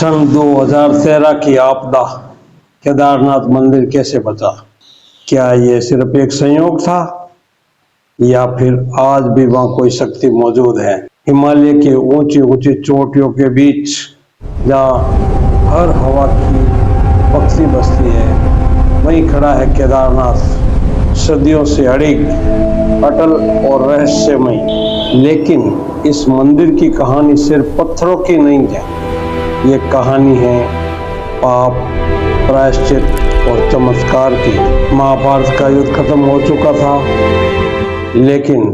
सन 2013 की आपदा केदारनाथ मंदिर कैसे बचा? क्या ये सिर्फ एक संयोग था या फिर आज भी वहाँ कोई शक्ति मौजूद है? हिमालय के ऊंची ऊंची चोटियों के बीच जहाँ हर हवा की पक्षी बसती है, वहीं खड़ा है केदारनाथ, सदियों से अड़िग, अटल और रहस्यमय। लेकिन इस मंदिर की कहानी सिर्फ पत्थरों की नहीं है, ये कहानी है पाप, प्रायश्चित और चमत्कार की। महाभारत का युद्ध खत्म हो चुका था, लेकिन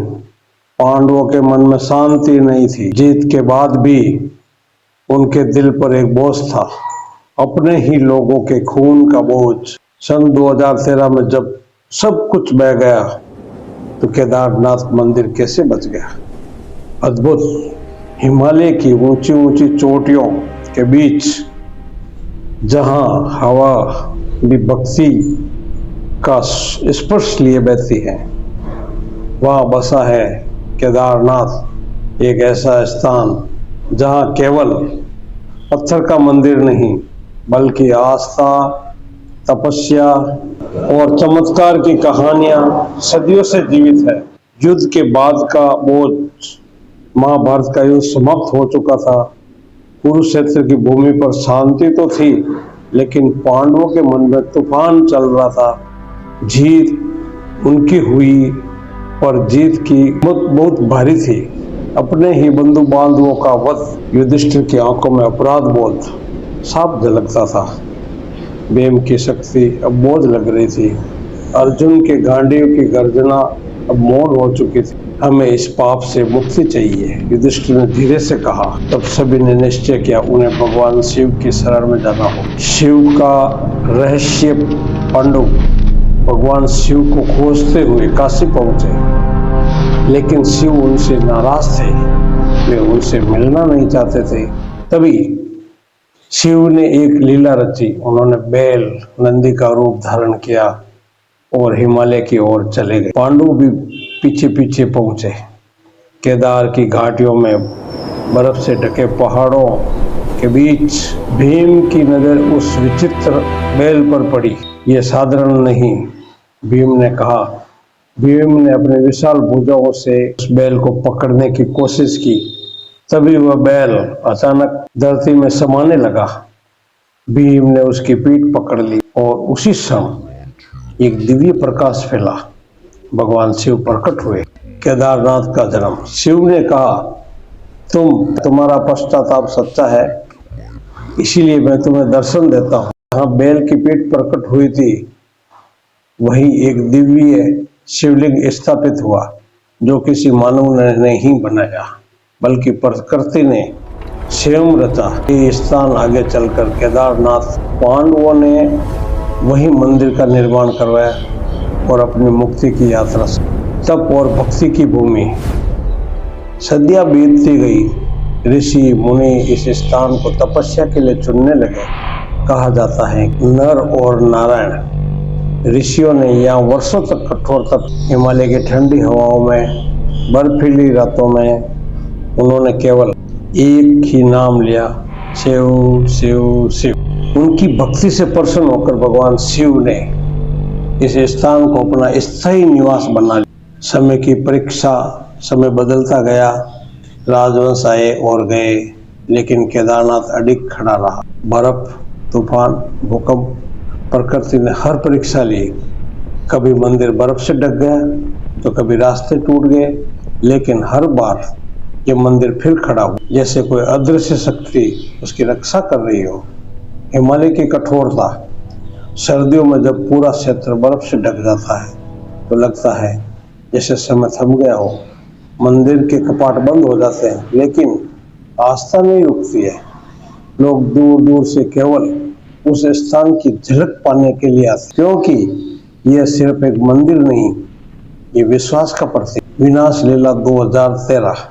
पांडवों के मन में शांति नहीं थी। जीत के बाद भी उनके दिल पर एक बोझ था, अपने ही लोगों के खून का बोझ। सन 2013 में जब सब कुछ बह गया तो केदारनाथ मंदिर कैसे बच गया? अद्भुत। हिमालय की ऊंची ऊंची चोटियों के बीच जहां हवा भी भक्ति का स्पर्श लिए बहती है, वहां बसा है केदारनाथ, एक ऐसा स्थान जहां केवल पत्थर का मंदिर नहीं बल्कि आस्था, तपस्या और चमत्कार की कहानियां सदियों से जीवित है। युद्ध के बाद का बोझ, महाभारत का युद्ध समाप्त हो चुका था। कुरुक्षेत्र की भूमि पर शांति तो थी, लेकिन पांडवों के मन में तूफान चल रहा था। जीत उनकी हुई, पर जीत की बहुत भारी थी। अपने ही बंधु बांधवों का वध। युधिष्ठिर की आंखों में अपराध बोध साफ झलकता था। भीम की शक्ति अब बोझ लग रही थी। अर्जुन के गांडीव की गर्जना अब मौन हो चुकी थी। हमें इस पाप से मुक्ति चाहिए, युधिष्ठिर ने धीरे से कहा। तब सभी ने निश्चय किया उन्हें भगवान शिव की शरण में जाना हो। शिव का रहस्य। पांडव भगवान शिव को खोजते हुए काशी पहुंचे, लेकिन शिव उनसे नाराज थे, वे उनसे मिलना नहीं चाहते थे। तभी शिव ने एक लीला रची। उन्होंने बैल नंदी का रूप धारण किया और हिमालय की ओर चले गए। पांडव भी पीछे पीछे पहुंचे। केदार की घाटियों में बर्फ से ढके पहाड़ों के बीच भीम की नजर उस विचित्र बैल पर पड़ी। यह साधारण नहीं, भीम ने कहा। भीम ने अपने विशाल भुजाओं से उस बैल को पकड़ने की कोशिश की। तभी वह बैल अचानक धरती में समाने लगा। भीम ने उसकी पीठ पकड़ ली और उसी समय एक दिव्य प्रकाश फैला। भगवान शिव प्रकट हुए। केदारनाथ का जन्म। शिव ने कहा, तुम्हारा पश्चाताप सच्चा है, इसीलिए मैं तुम्हें दर्शन देता हूँ। जहाँ बैल की पीठ प्रकट हुई थी, वहीं एक दिव्य शिवलिंग स्थापित हुआ, जो किसी मानव ने नहीं बनाया बल्कि प्रकृति ने स्वयं रचा। ये स्थान आगे चलकर केदारनाथ। पांडवों ने वही मंदिर का निर्माण करवाया और अपनी मुक्ति की यात्रा। तप और भक्ति की भूमि। सदियां बीतती गई। ऋषि मुनि इस स्थान को तपस्या के लिए चुनने लगे। कहा जाता है नर और नारायण ऋषियों ने यहाँ वर्षों तक कठोर तप। हिमालय की ठंडी हवाओं में, बर्फीली रातों में उन्होंने केवल एक ही नाम लिया, शिव शिव शिव। उनकी भक्ति से प्रसन्न होकर भगवान शिव ने इस स्थान को अपना स्थायी निवास बना लिया। समय की परीक्षा। समय बदलता गया, राजवंश आए और गए, लेकिन केदारनाथ अडिग खड़ा रहा। बर्फ, तूफान, भूकंप, प्रकृति ने हर परीक्षा ली। कभी मंदिर बर्फ से ढक गया तो कभी रास्ते टूट गए, लेकिन हर बार ये मंदिर फिर खड़ा हुआ, जैसे कोई अदृश्य शक्ति उसकी रक्षा कर रही हो। हिमालय की कठोरता। सर्दियों में जब पूरा क्षेत्र बर्फ से ढक जाता है तो लगता है जैसे समय थम गया हो। मंदिर के कपाट बंद हो जाते हैं, लेकिन आस्था नहीं रुकती है। लोग दूर दूर से केवल उस स्थान की झलक पाने के लिए आते, क्योंकि यह सिर्फ एक मंदिर नहीं, ये विश्वास का प्रतीक। विनाश लीला 2013।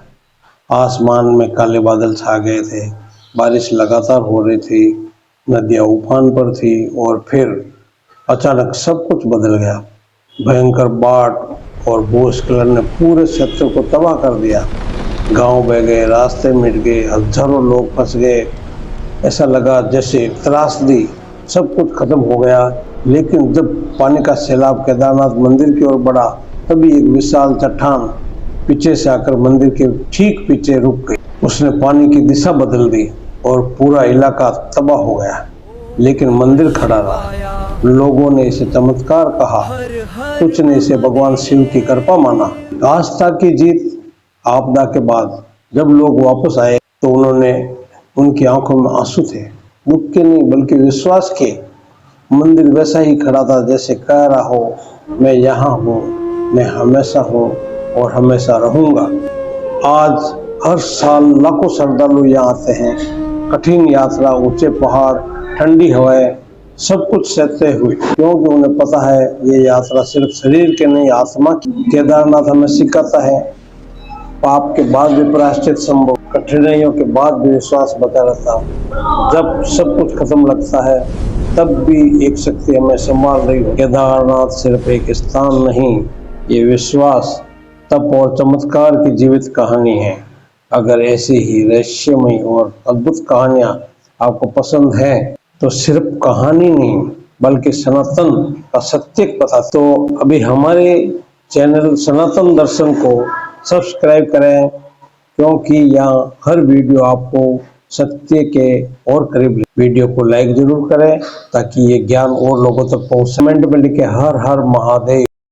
आसमान में काले बादल छा गए थे, बारिश लगातार हो रही थी, नदियां उफान पर थी और फिर अचानक सब कुछ बदल गया। भयंकर बाढ़ और भूस्खलन ने पूरे क्षेत्र को तबाह कर दिया। गांव बह गए, रास्ते मिट गए, हजारों लोग फंस गए ऐसा लगा जैसे त्रासदी सब कुछ खत्म हो गया। लेकिन जब पानी का सैलाब केदारनाथ मंदिर की ओर बढ़ा, तभी एक विशाल चट्टान पीछे से आकर मंदिर के ठीक पीछे रुक गई। उसने पानी की दिशा बदल दी और पूरा इलाका तबाह हो गया, लेकिन मंदिर खड़ा रहा। लोगों ने इसे चमत्कार कहा, कुछ ने इसे भगवान शिव की कृपा माना। आस्था की जीत। आपदा के बाद जब लोग वापस आए तो उनकी आंखों में आंसू थे, दुख के नहीं बल्कि विश्वास के। मंदिर वैसा ही खड़ा था जैसे कह रहा हो, मैं यहाँ हूँ, मैं हमेशा हूँ और हमेशा रहूंगा। आज हर साल लाखों श्रद्धालु यहाँ आते हैं, कठिन यात्रा, ऊंचे पहाड़, ठंडी हवाएं, सब कुछ सहते हुए, क्योंकि उन्हें पता है ये यात्रा सिर्फ शरीर के नहीं आत्मा की। केदारनाथ हमें सिखाता है, पाप के बाद भी प्रायश्चित संभव, कठिनाइयों के बाद भी विश्वास बचा रहता। जब सब कुछ खत्म लगता है तब भी एक शक्ति हमें संभाल रही है। केदारनाथ सिर्फ एक स्थान नहीं, ये विश्वास, तप और चमत्कार की जीवित कहानी है। अगर ऐसी ही रहस्यमयी और अद्भुत कहानियां आपको पसंद है तो सिर्फ कहानी नहीं बल्कि सनातन का सत्य पता। तो अभी हमारे चैनल सनातन दर्शन को सब्सक्राइब करें, क्योंकि यहाँ हर वीडियो आपको सत्य के और करीब। वीडियो को लाइक जरूर करें ताकि ये ज्ञान और लोगों तक पहुंचे। कमेंट में लिखे हर हर महादेव।